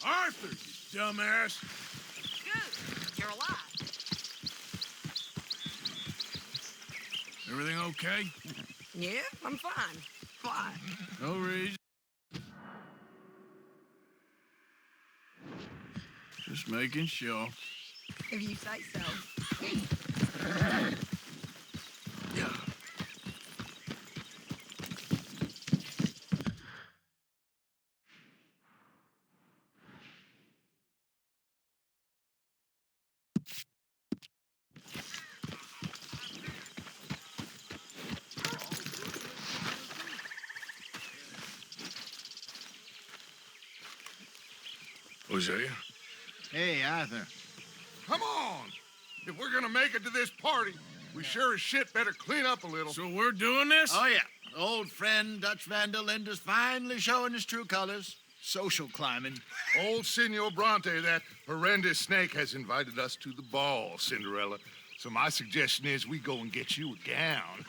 Arthur, you dumbass. Good. You're alive. Everything okay? Yeah, I'm fine. Why? No reason. Just making sure. If you say so. Yeah. Hosea? Hey, Arthur. Come on! If we're gonna make it to this party, we sure as shit better clean up a little. So we're doing this? Oh, yeah. Old friend Dutch Van der Linde is finally showing his true colors. Social climbing. Old Senor Bronte, that horrendous snake, has invited us to the ball, Cinderella. So my suggestion is we go and get you a gown.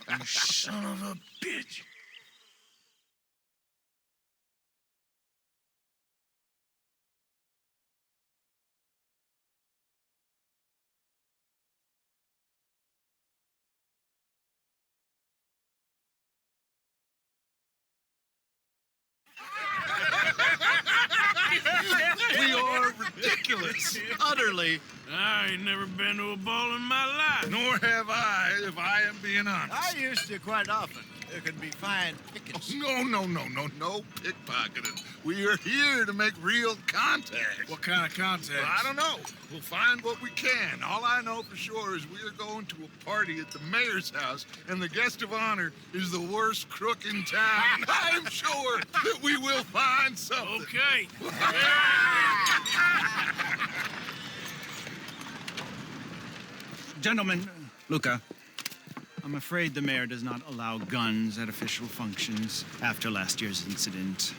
You son of a bitch. We are ridiculous. Utterly. I ain't never been to a ball in my life. Nor have I, if I am being honest. I used to quite often. There can be fine pickets. No pickpocketing. We are here to make real contact. What kind of contact? Well, I don't know. We'll find what we can. All I know for sure is we are going to a party at the mayor's house, and the guest of honor is the worst crook in town. I'm sure that we will find something. Okay. Gentlemen, Luca, I'm afraid the mayor does not allow guns at official functions after last year's incident.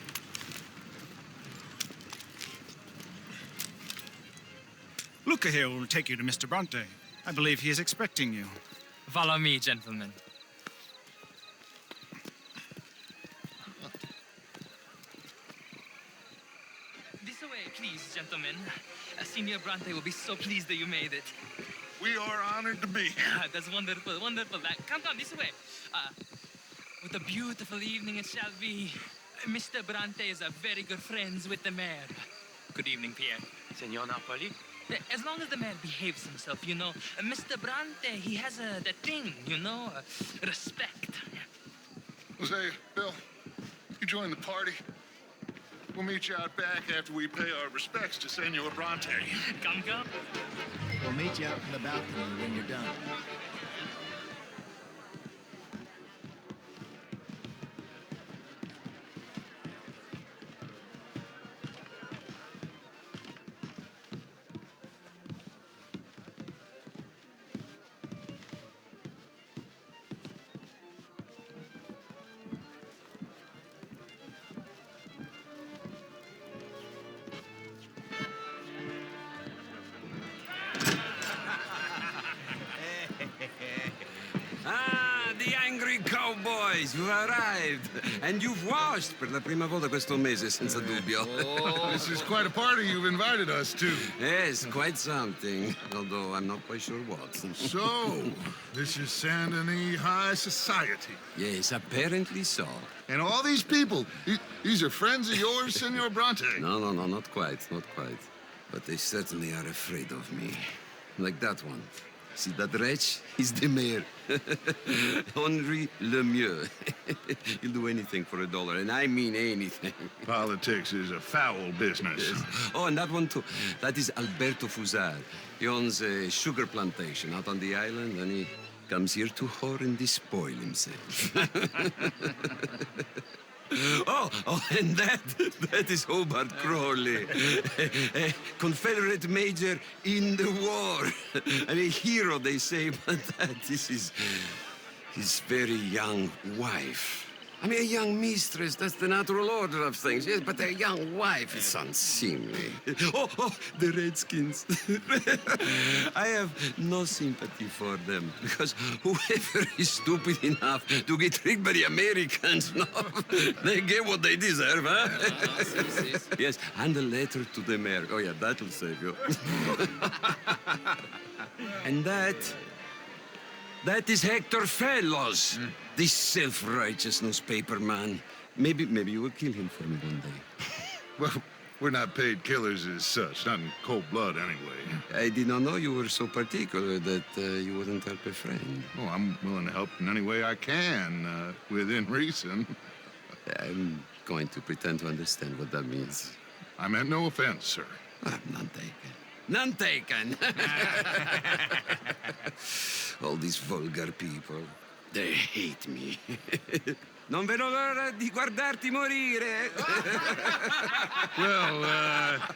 Luca here will take you to Mr. Bronte. I believe he is expecting you. Follow me, gentlemen. This way, please, gentlemen. Senior Bronte will be so pleased that you made it. We are honored to be here. That's wonderful, wonderful. Come, this way. What a beautiful evening it shall be. Mr. Bronte is very good friends with the mayor. Good evening, Pierre. Senor Napoli? As long as the man behaves himself, you know. Mr. Bronte, he has that thing, you know, respect. Jose, Bill, you join the party. We'll meet you out back after we pay our respects to Senor Bronte. Come. We'll meet you out in the balcony when you're done. The angry cowboys, you've arrived. And you've washed per la prima volta questo mese, senza dubbio. This is quite a party you've invited us to. Yes, quite something. Although I'm not quite sure what. So, this is Saint Denis High Society. Yes, apparently so. And all these people, these are friends of yours, Senor Bronte? No, not quite, not quite. But they certainly are afraid of me. Like that one. See that wretch? He's the mayor. Henri Lemieux. He'll do anything for $1, and I mean anything. Politics is a foul business. Yes. Oh, and that one too. That is Alberto Fusar. He owns a sugar plantation out on the island, and he comes here to whore and despoil himself. Oh, and that is Hobart Crawley, a Confederate major in the war. And a hero, they say, but this is his very young wife, I mean, a young mistress, that's the natural order of things, yes, but a young wife is unseemly. Oh, the Redskins. I have no sympathy for them, because whoever is stupid enough to get tricked by the Americans, no, they get what they deserve, huh? Yes, and a letter to the mayor. Oh, yeah, that'll save you. And that is Hector Fellows, this self-righteous newspaper man. Maybe you will kill him for me one day. Well, we're not paid killers as such, not in cold blood anyway. I did not know you were so particular that you wouldn't help a friend. Oh, I'm willing to help in any way I can, within reason. I'm going to pretend to understand what that means. I meant no offense, sir. None taken. None taken. All these vulgar people, they hate me. Non vedo l'ora di guardarti morire. Well,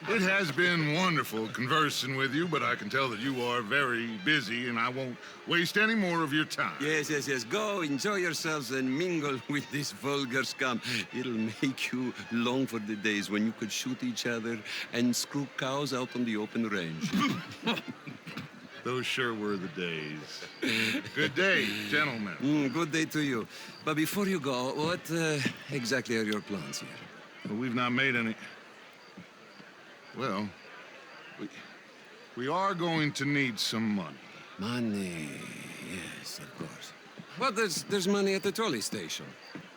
it has been wonderful conversing with you, but I can tell that you are very busy, and I won't waste any more of your time. Yes. Go, enjoy yourselves, and mingle with this vulgar scum. It'll make you long for the days when you could shoot each other and screw cows out on the open range. Those sure were the days. Good day, gentlemen. Good day to you. But before you go, what exactly are your plans here? Well, we've not made any... Well, we are going to need some money. Money, yes, of course. Well, there's money at the trolley station.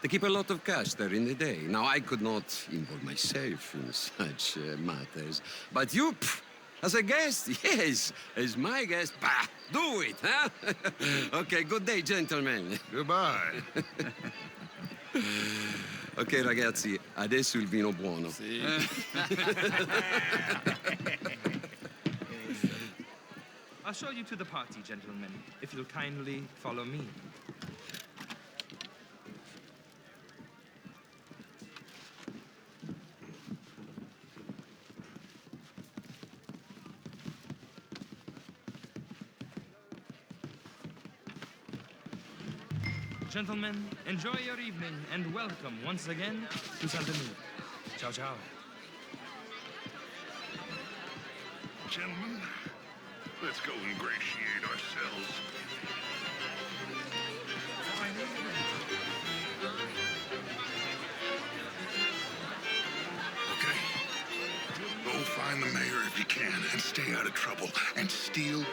They keep a lot of cash there in the day. Now, I could not involve myself in such matters. But you, as a guest, yes, as my guest, bah, do it, huh? Okay, good day, gentlemen. Goodbye. Ok, ragazzi, adesso il vino buono. I'll show you to the party, gentlemen, if you'll kindly follow me. Gentlemen, enjoy your evening and welcome once again to Saint Denis. Ciao, ciao. Gentlemen, let's go ingratiate ourselves. Okay. Go find the mayor if you can and stay out of trouble and steal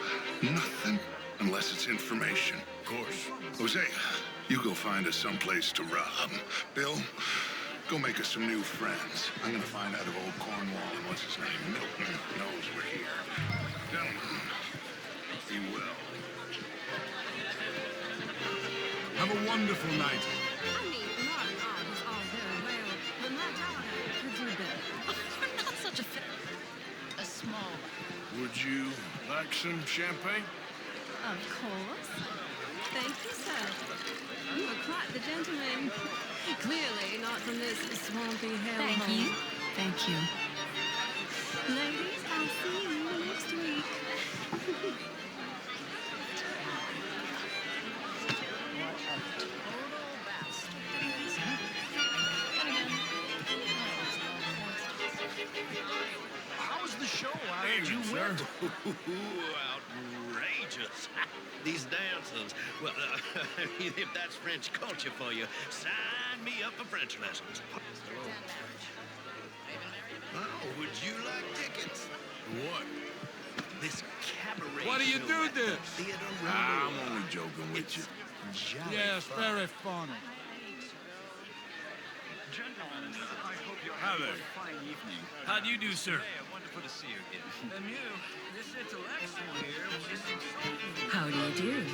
nothing unless it's information. Of course. Jose, you go find us someplace to rob. Bill, go make us some new friends. I'm gonna find out if old Cornwall and what's his name, Milton, knows we're here. Gentlemen, be well. Have a wonderful night. I mean, modern art is all very well, but my daughter could do better. You're not such a small one. Would you like some champagne? Of course. Thank you, sir. You are quite the gentleman. Clearly not from this swampy hellhole. Thank you. Thank you. Ladies, I'll see you next week. How was the show? How did you win? Outrageous. These dances. Well, if that's French culture for you, sign me up for French lessons. Oh, would you like tickets? What? This cabaret. What do you show do at the this? Theater I'm Royal. only joking with you. Jolly Yes, fun. very funny. Gentlemen, I hope you're Hi having there. a fine evening. How do you do, sir? Wonderful to see you again. And you, this intellectual here, just How do you do?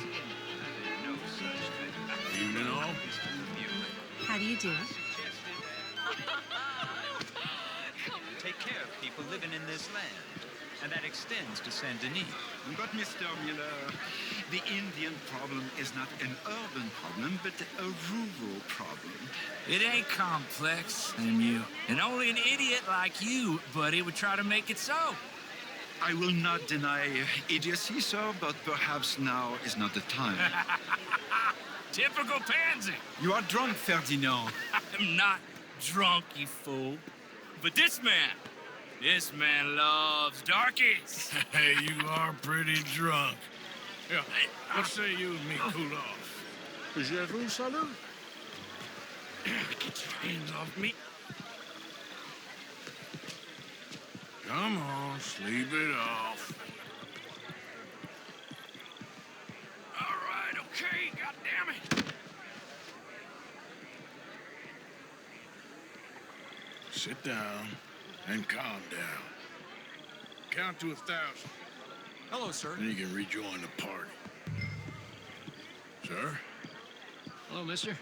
No such thing. Evening all. How do you do? Take care of people living in this land. And that extends to Saint Denis. But, Mr. Miller, the Indian problem is not an urban problem, but a rural problem. It ain't complex, and only an idiot like you, buddy, would try to make it so. I will not deny idiocy, sir, but perhaps now is not the time. Typical pansy. You are drunk, Ferdinand. I'm not drunk, you fool. But this man loves darkies. Hey, you are pretty drunk. Yeah, what say you and me cool off? Je vous salute. Get your hands off me. Come on, sleep it off. All right, okay, goddammit. Sit down and calm down. Count to 1,000. Hello, sir. Then you can rejoin the party. Sir? Hello, mister.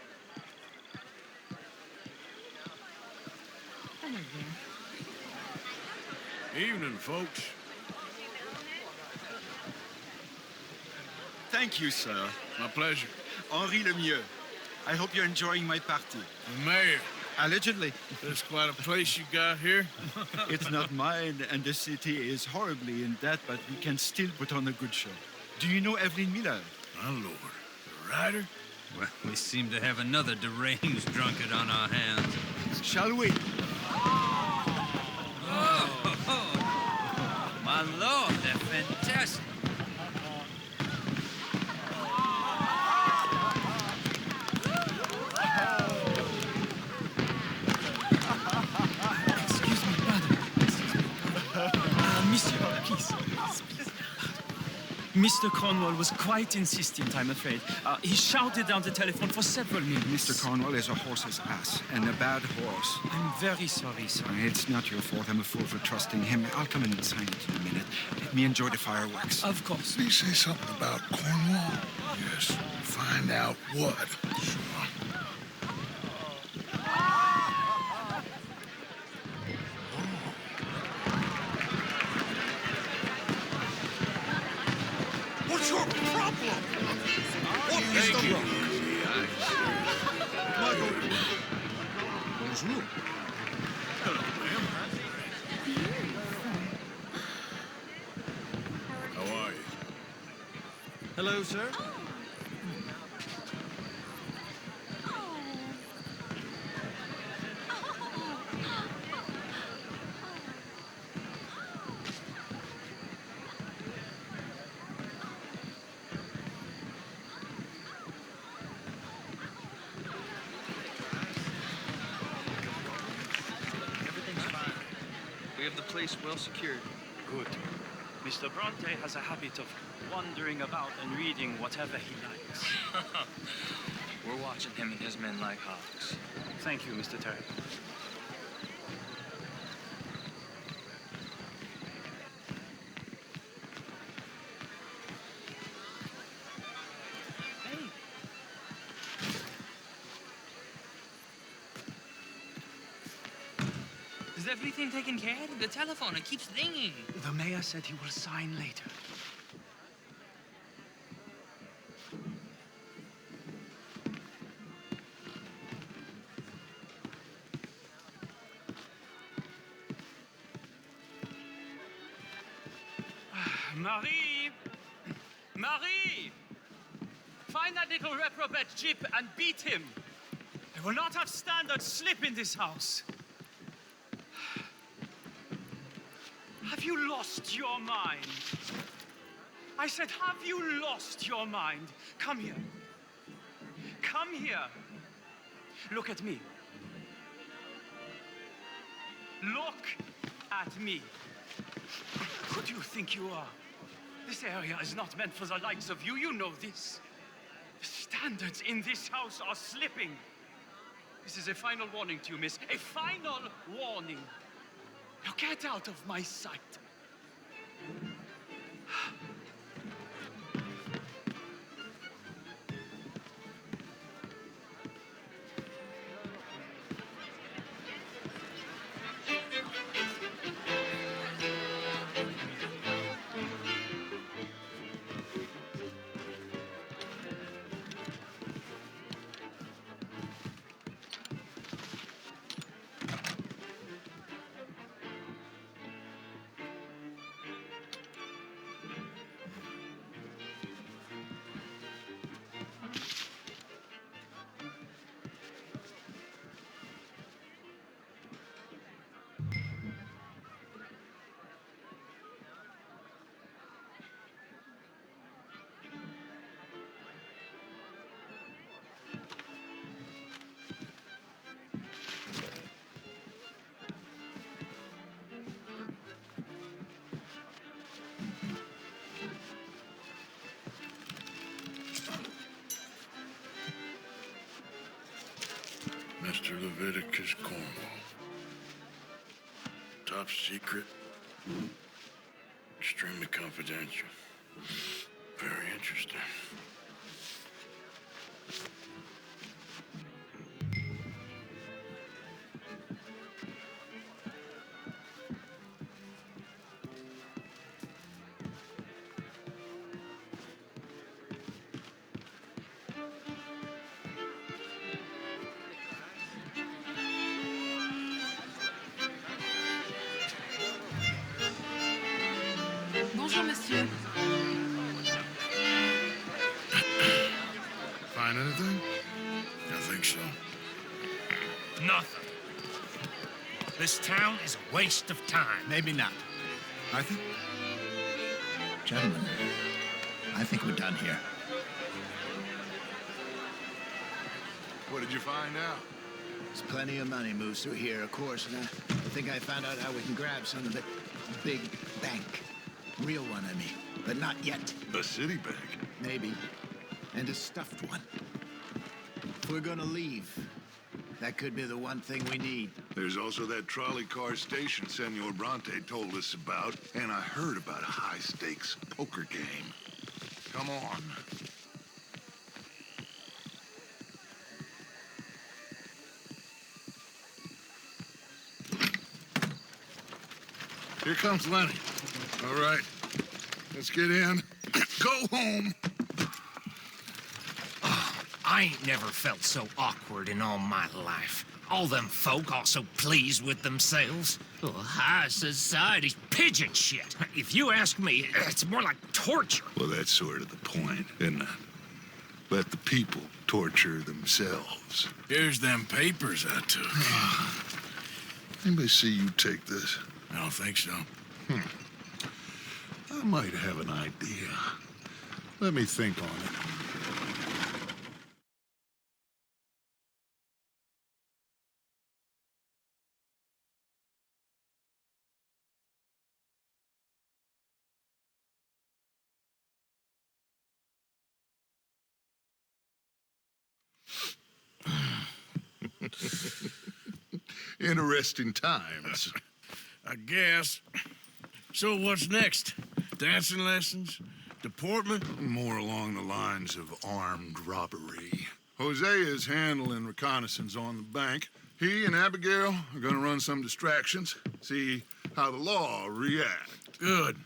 Hello there. Evening, folks. Thank you, sir. My pleasure. Henri Lemieux. I hope you're enjoying my party. The mayor. Allegedly. That's quite a place you got here. It's not mine, and the city is horribly in debt, but we can still put on a good show. Do you know Evelyn Miller? My lord. The writer? Well, we seem to have another deranged drunkard on our hands. Shall we? My lord, they're fantastic. Excuse me, brother. Monsieur, please. Mr. Cornwall was quite insistent, I'm afraid. He shouted down the telephone for several minutes. Mr. Cornwall is a horse's ass, and a bad horse. I'm very sorry, sir. It's not your fault. I'm a fool for trusting him. I'll come in and sign it in a minute. Let me enjoy the fireworks. Of course. Did he say something about Cornwall? Yes. Find out what. Sure. What's your problem? What is Thank the you. Bonjour. Hello, ma'am. How are you? Hello, sir. Everything's fine. We have the place well secured. Good. Mr. Bronte has a habit of wandering about and reading whatever he likes. We're watching him and his men like hawks. Thank you, Mr. Terry. Is everything taken care of? The telephone, it keeps ringing. The mayor said he will sign later. Marie! Marie! Find that little reprobate Jip and beat him. I will not have standard slip in this house. Have you lost your mind? I said, have you lost your mind? Come here. Come here. Look at me. Look at me. Who do you think you are? This area is not meant for the likes of you. You know this. The standards in this house are slipping. This is a final warning to you, miss. A final warning. Now get out of my sight. Leviticus Cornwall. Top secret. Extremely confidential. Very interesting. Bonjour, monsieur. Find anything? I think so. Nothing. This town is a waste of time. Maybe not. Arthur? Gentlemen, I think we're done here. What did you find out? There's plenty of money moves through here, of course, and I think I found out how we can grab some of it. A big bank. Real one, I mean. But not yet. A city bank? Maybe. And a stuffed one. If we're gonna leave, that could be the one thing we need. There's also that trolley car station Senor Bronte told us about, and I heard about a high-stakes poker game. Come on. Here comes Lenny. All right, let's get in. Go home. I ain't never felt so awkward in all my life. All them folk all so pleased with themselves. Oh, high society's pigeon shit. If you ask me, it's more like torture. Well, that's sort of the point, isn't it? Let the people torture themselves. Here's them papers I took. Anybody see you take this? I don't think so. I might have an idea. Let me think on it. Interesting times. I guess. So what's next? Dancing lessons? Deportment? More along the lines of armed robbery. Jose is handling reconnaissance on the bank. He and Abigail are gonna run some distractions, see how the law react. Good.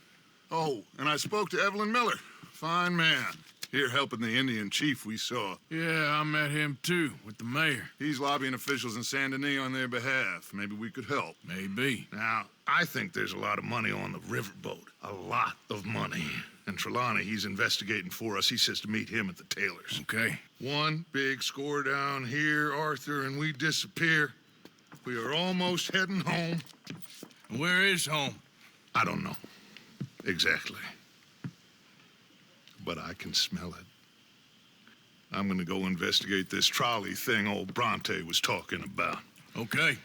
Oh, and I spoke to Evelyn Miller. Fine man. Here helping the Indian chief we saw. Yeah, I met him too, with the mayor. He's lobbying officials in Saint Denis on their behalf. Maybe we could help. Maybe. Now, I think there's a lot of money on the riverboat. A lot of money. And Trelawney, he's investigating for us. He says to meet him at the Taylors. Okay. One big score down here, Arthur, and we disappear. We are almost heading home. Where is home? I don't know. Exactly. But I can smell it. I'm gonna go investigate this trolley thing old Bronte was talking about. Okay.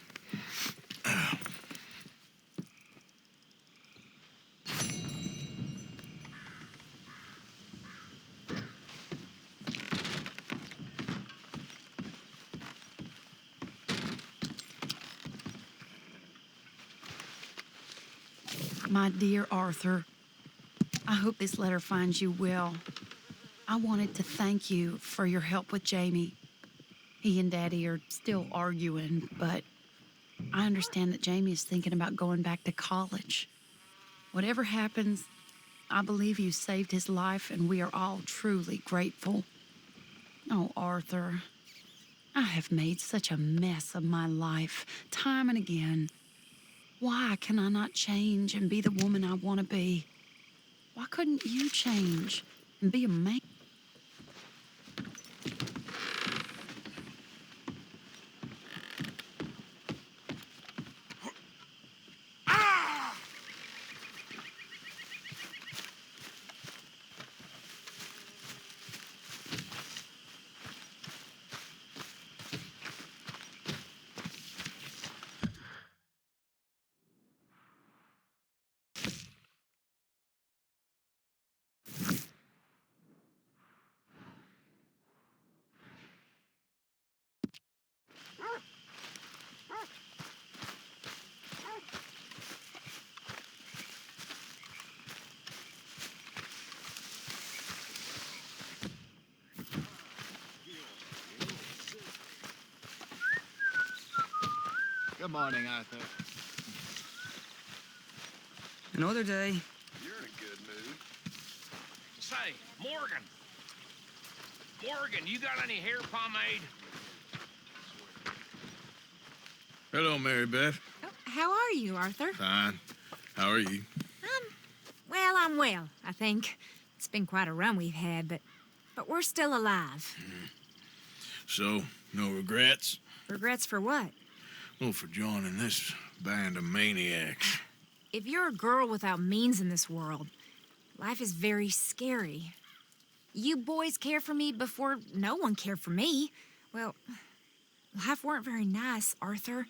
My dear Arthur, I hope this letter finds you well. I wanted to thank you for your help with Jamie. He and Daddy are still arguing, but I understand that Jamie is thinking about going back to college. Whatever happens, I believe you saved his life, and we are all truly grateful. Oh, Arthur, I have made such a mess of my life, time and again. Why can I not change and be the woman I want to be? Why couldn't you change and be a man? Good morning, Arthur. Another day. You're in a good mood. Say, Morgan. Morgan, you got any hair pomade? Hello, Mary Beth. How are you, Arthur? Fine. How are you? Well, I'm well, I think. It's been quite a run we've had, but we're still alive. So, no regrets? Regrets for what? Well, for joining this band of maniacs. If you're a girl without means in this world, life is very scary. You boys cared for me before no one cared for me. Well, life weren't very nice, Arthur.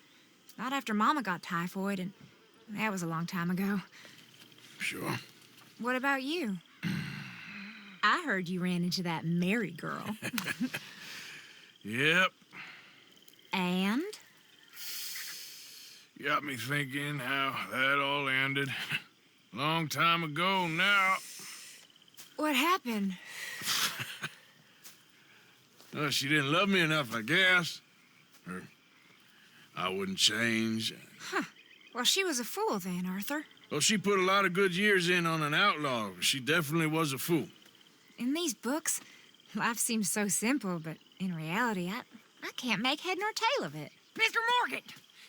Not after Mama got typhoid, and that was a long time ago. Sure. What about you? I heard you ran into that Mary girl. Yep. And? Got me thinking how that all ended. Long time ago now. What happened? Well, she didn't love me enough, I guess. Or I wouldn't change. Huh. Well, she was a fool then, Arthur. Well, she put a lot of good years in on an outlaw. She definitely was a fool. In these books, life seems so simple, but in reality, I can't make head nor tail of it. Mr. Morgan!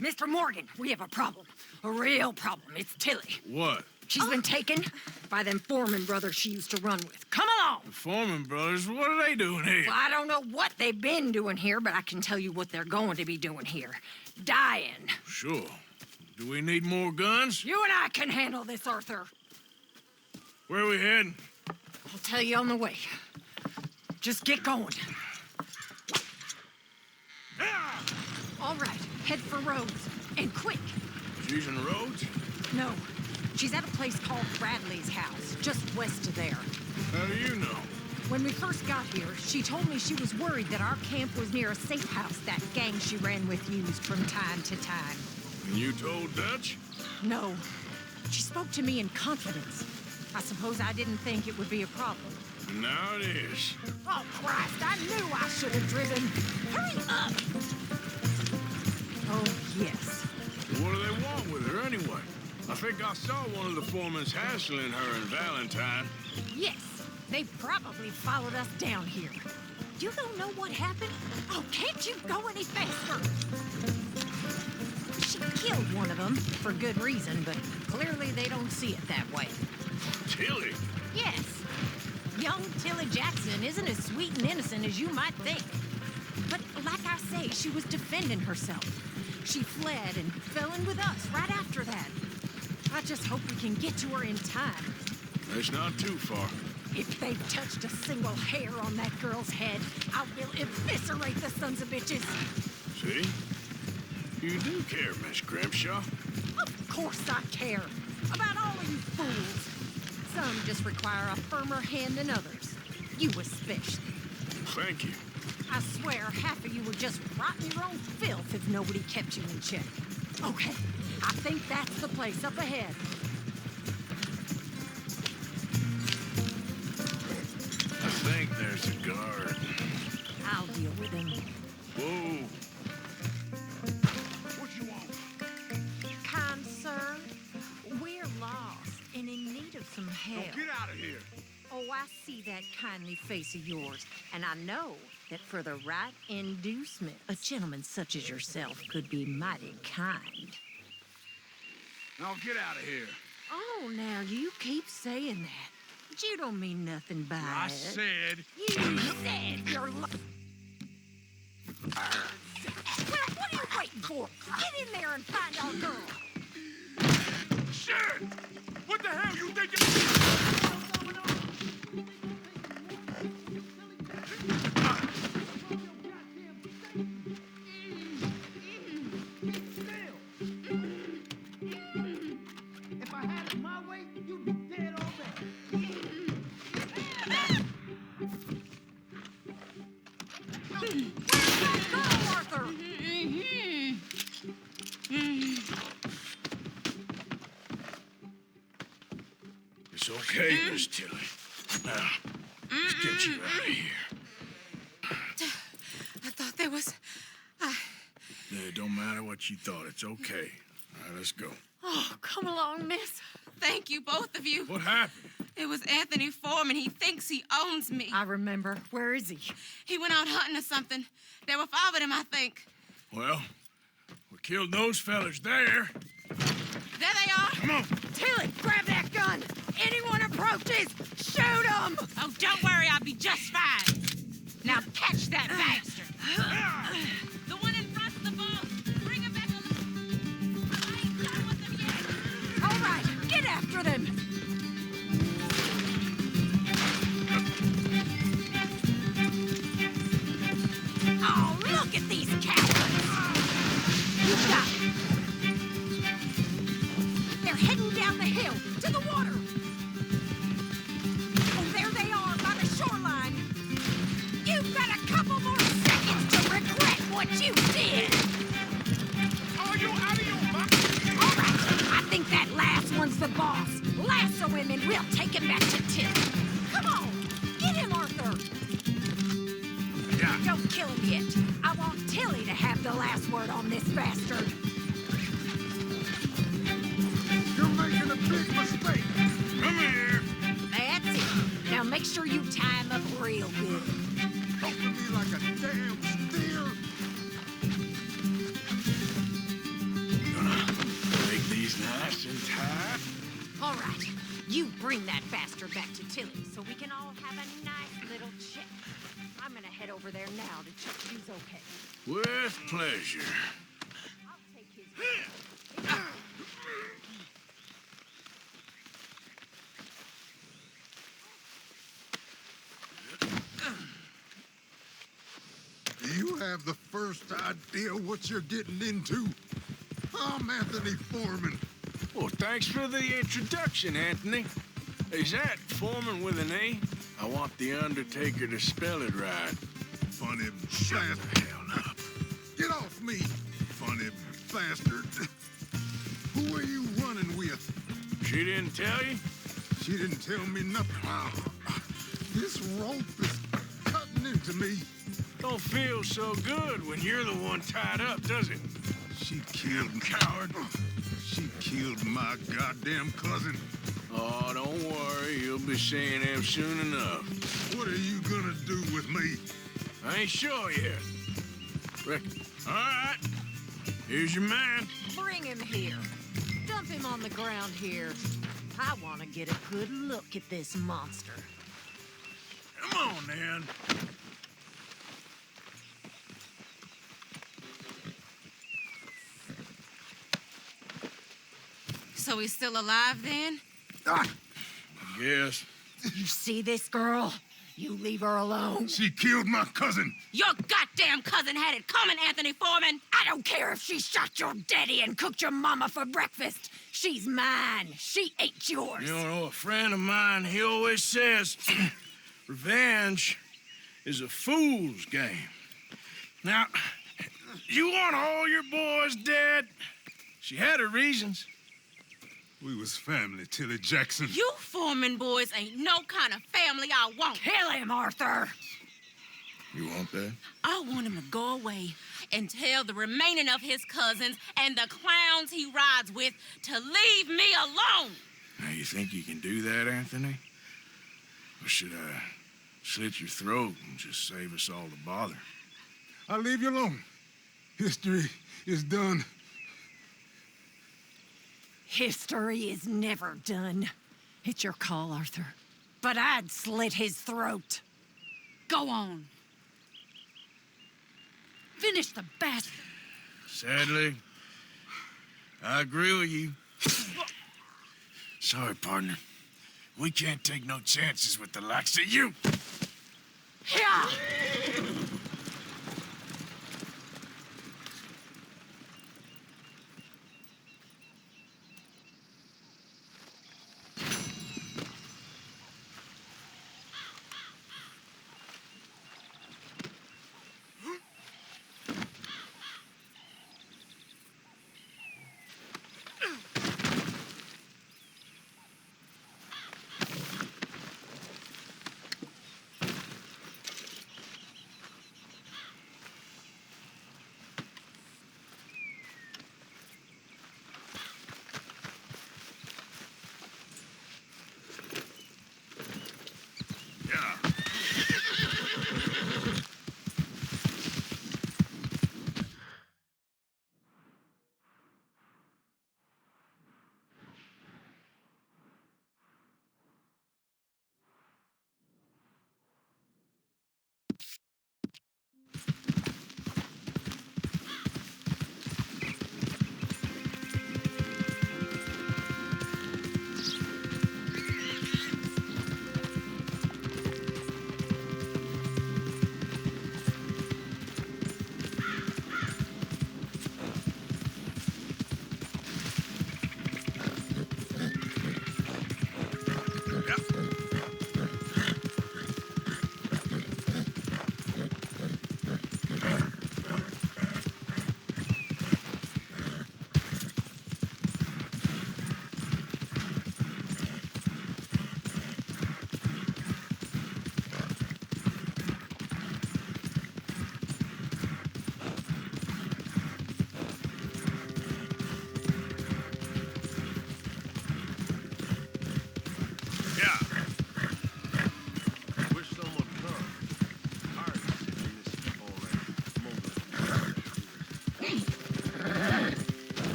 Mr. Morgan, we have a problem. A real problem. It's Tilly. What? She's been taken by them Foreman brothers she used to run with. Come along! The Foreman brothers? What are they doing here? Well, I don't know what they've been doing here, but I can tell you what they're going to be doing here. Dying. Sure. Do we need more guns? You and I can handle this, Arthur. Where are we heading? I'll tell you on the way. Just get going. All right, head for Rhodes. And quick. She's using the roads? No. She's at a place called Bradley's house, just west of there. How do you know? When we first got here, she told me she was worried that our camp was near a safe house that gang she ran with used from time to time. And you told Dutch? No. She spoke to me in confidence. I suppose I didn't think it would be a problem. Now it is. Oh, Christ, I knew I should have driven. Hurry up! Oh, yes. What do they want with her anyway? I think I saw one of the foremans hassling her and Valentine. Yes, they probably followed us down here. You don't know what happened? Oh, can't you go any faster? She killed one of them, for good reason, but clearly they don't see it that way. Tilly? Yes. Young Tilly Jackson isn't as sweet and innocent as you might think. But like I say, she was defending herself. She fled and fell in with us right after that. I just hope we can get to her in time. That's not too far. If they've touched a single hair on that girl's head, I will eviscerate the sons of bitches. See? You do care, Miss Grimshaw. Of course I care. About all of you fools. Some just require a firmer hand than others. You especially. Thank you. I swear half of you would just rot in your own filth if nobody kept you in check. Okay, I think that's the place up ahead. I think there's a guard. I'll deal with him. Whoa. What you want? Kind sir, we're lost and in need of some help. Now get out of here. Oh, I see that kindly face of yours, and I know that for the right inducement, a gentleman such as yourself could be mighty kind. Now get out of here. Oh, now you keep saying that. But you don't mean nothing by I it. said... You said you're... Well, what are you waiting for? Get in there and find our girl. Shit! What the hell you think? If I had it my way, you'd be dead already. Go, Arthur! It's okay, Miss Tilly. Now, let's get you out of here. I thought there was... There It don't matter what you thought. It's okay. All right, let's go. Oh, come along, miss. Thank you, both of you. What happened? It was Anthony Foreman. He thinks he owns me. I remember. Where is he? He went out hunting or something. There were 5 of them, I think. Well, we killed those fellas there. There they are. Come on. Tilly, grab that gun. Anyone approaches, shoot them. Oh, don't worry. I'll be just fine. Now catch that bastard. The one in front's the boss. Bring him back on the... I ain't done with them yet. All right, get after them. Oh, look at these cowards. You got it. They're heading down the hill to the water. Oh, there they are by the shoreline. You've got a couple more seconds to regret what you did. Are you out of your mind? All right, I think that last one's the boss. Lasso him and we'll take him back to Tilly. Come on, get him, Arthur. Yeah. Don't kill him yet. I want Tilly to have the last word on this bastard. You're making a big mistake. Come here. That's it. Now make sure you tie him up real good. Talking to me like a damn steer. Gonna make these nice and tight. All right, you bring that bastard back to Tilly so we can all have a nice little chat. I'm gonna head over there now to check she's okay. With pleasure. I'll take his... Do you have the first idea what you're getting into? I'm Anthony Foreman. Well, thanks for the introduction, Anthony. Is that Foreman with an A? I want the Undertaker to spell it right. Funny bastard. Hell up. Get off me, funny bastard. Who are you running with? She didn't tell you? She didn't tell me nothing. This rope is cutting into me. Don't feel so good when you're the one tied up, does it? She killed me. Coward. She killed my goddamn cousin. Oh, don't worry. You'll be seeing him soon enough. What are you gonna do with me? I ain't sure yet. Reckon. All right. Here's your man. Bring him here. Dump him on the ground here. I want to get a good look at this monster. Come on, then. So he's still alive then? Yes. You see this girl? You leave her alone. She killed my cousin. Your goddamn cousin had it coming, Anthony Foreman. I don't care if she shot your daddy and cooked your mama for breakfast. She's mine. She ate yours. You know, a friend of mine, he always says, revenge is a fool's game. Now, you want all your boys dead? She had her reasons. We was family, Tilly Jackson. You Foreman boys ain't no kind of family I want. Kill him, Arthur. You want that? I want him to go away and tell the remaining of his cousins and the clowns he rides with to leave me alone. Now, you think you can do that, Anthony? Or should I slit your throat and just save us all the bother? I'll leave you alone. History is done. History is never done. It's your call, Arthur. But I'd slit his throat. Go on. Finish the bastard. Sadly, I agree with you. Sorry, partner. We can't take no chances with the likes of you. Yeah.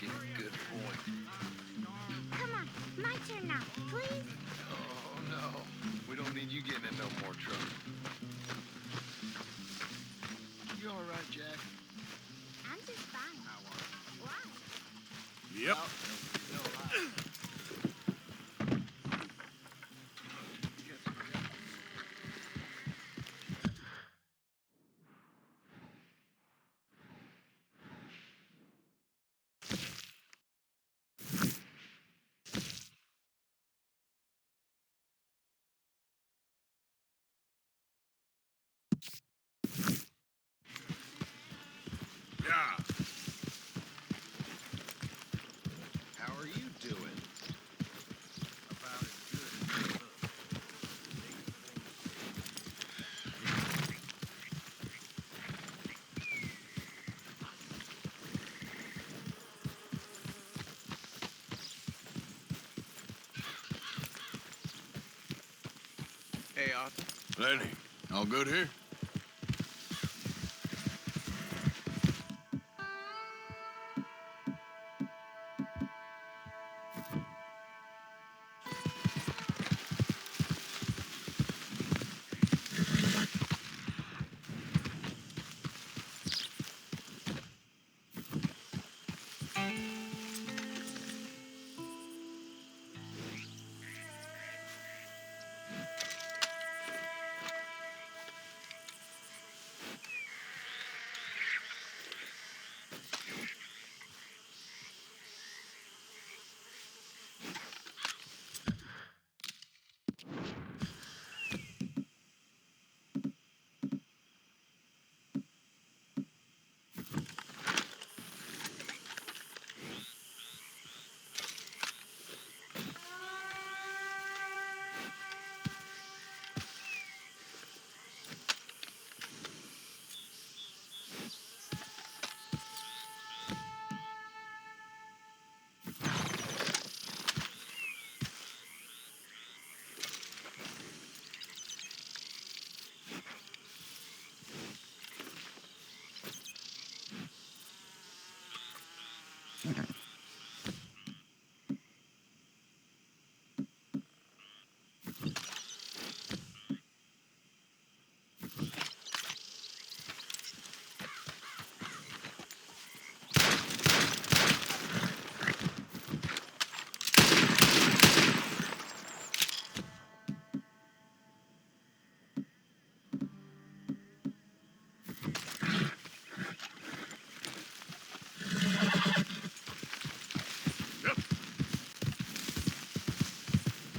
Good boy. Come on, my turn now, please. Oh, no. We don't need you getting in no more trouble. You all right, Jack? I'm just fine. Why? Yep. Yeah. How are you doing? About as good as you look. Hey, Arthur. Lenny, all good here?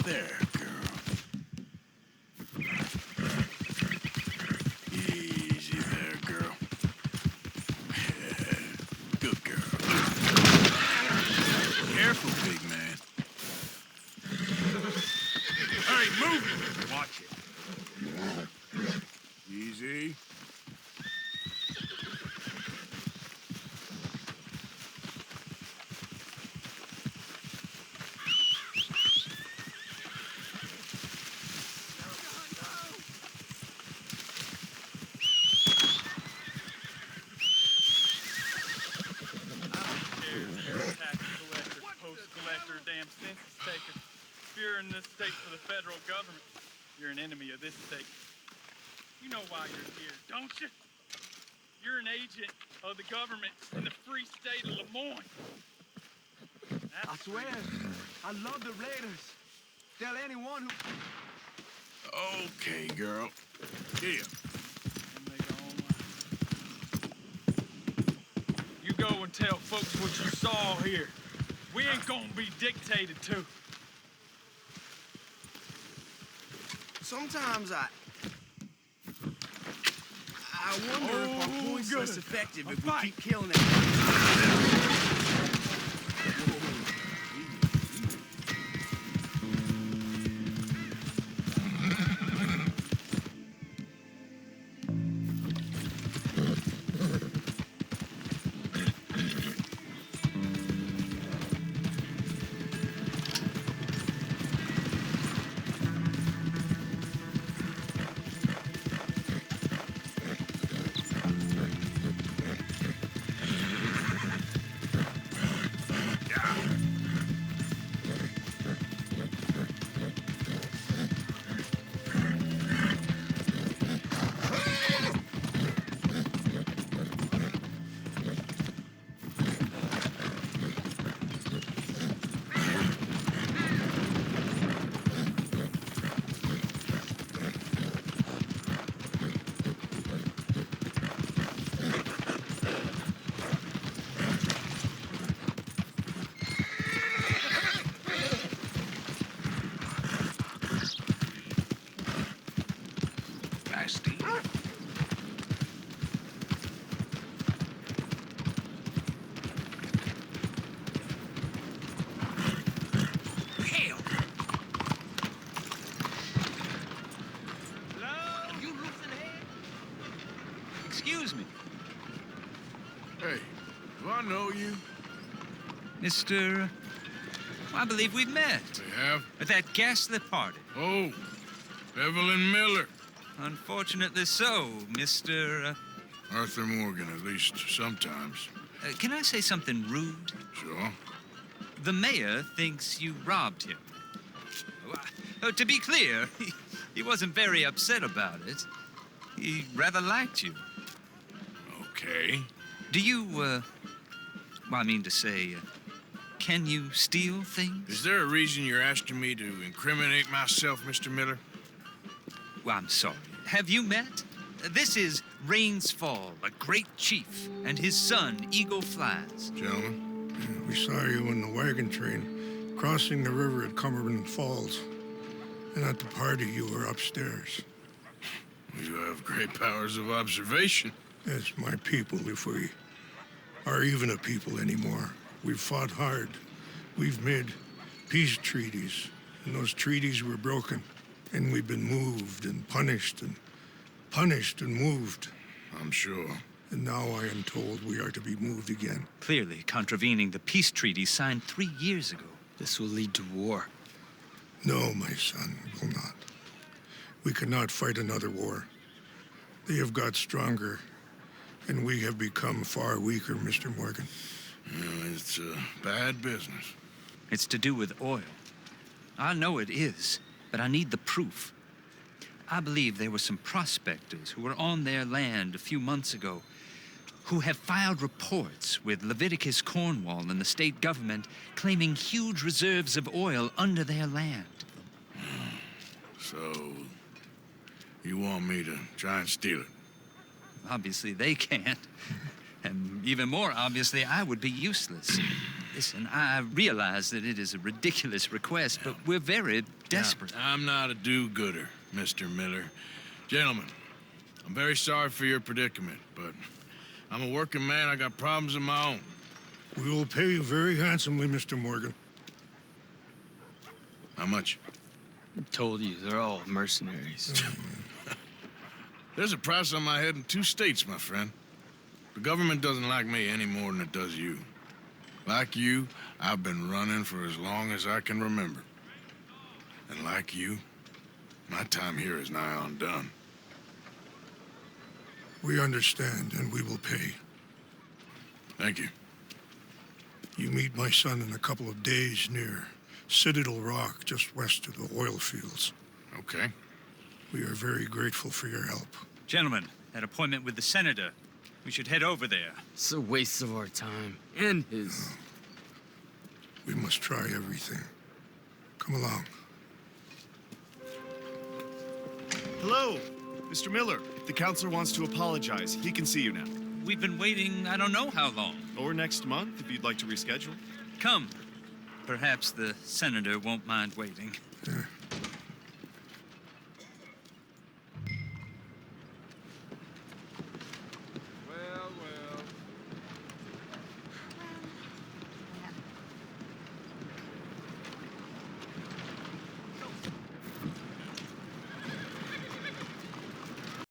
There, girl. Easy there, girl. Yeah, good girl. Careful, big man. Hey, move it! Watch it. Easy. For the federal government, you're an enemy of this state. You know why you're here, don't you? You're an agent of the government in the free state of Lemoyne. I swear, I love the Raiders. Tell anyone who... Okay, girl. Here. You go and tell folks what you saw here. We ain't gonna be dictated to. Sometimes I wonder if our point's less effective if we keep killing it. Hey, do I know you? Mr. I believe we've met. We have? At that ghastly party. Oh, Evelyn Miller. Unfortunately so, Mr. Arthur Morgan, at least sometimes. Can I say something rude? Sure. The mayor thinks you robbed him. To be clear, he wasn't very upset about it. He rather liked you. Okay. Do you, well, I mean to say, can you steal things? Is there a reason you're asking me to incriminate myself, Mr. Miller? Well, I'm sorry. Have you met? This is Rains Fall, a great chief, and his son, Eagle Flies. Gentlemen? We saw you in the wagon train crossing the river at Cumberland Falls. And at the party, you were upstairs. You have great powers of observation. Yes, my people, if we are even a people anymore. We've fought hard. We've made peace treaties, and those treaties were broken. And we've been moved and punished and moved. I'm sure. And now I am told we are to be moved again. Clearly contravening the peace treaty signed 3 years ago. This will lead to war. No, my son, it will not. We cannot fight another war. They have got stronger, and we have become far weaker, Mr. Morgan. Well, it's a bad business. It's to do with oil. I know it is, but I need the proof. I believe there were some prospectors who were on their land a few months ago who have filed reports with Leviticus Cornwall and the state government claiming huge reserves of oil under their land. So, you want me to try and steal it? Obviously, they can't. And even more obviously, I would be useless. Listen, I realize that it is a ridiculous request, but we're very desperate. Now, I'm not a do-gooder, Mr. Miller. Gentlemen, I'm very sorry for your predicament, but I'm a working man. I got problems of my own. We will pay you very handsomely, Mr. Morgan. How much? I told you, they're all mercenaries. There's a price on my head in 2 states, my friend. The government doesn't like me any more than it does you. Like you, I've been running for as long as I can remember. And like you, my time here is nigh undone. We understand, and we will pay. Thank you. You meet my son in a couple of days near Citadel Rock, just west of the oil fields. Okay. We are very grateful for your help. Gentlemen, that appointment with the senator. We should head over there. It's a waste of our time. And his. We must try everything. Come along. Hello, Mr. Miller. The counselor wants to apologize. He can see you now. We've been waiting I don't know how long. Or next month, if you'd like to reschedule. Come. Perhaps the senator won't mind waiting.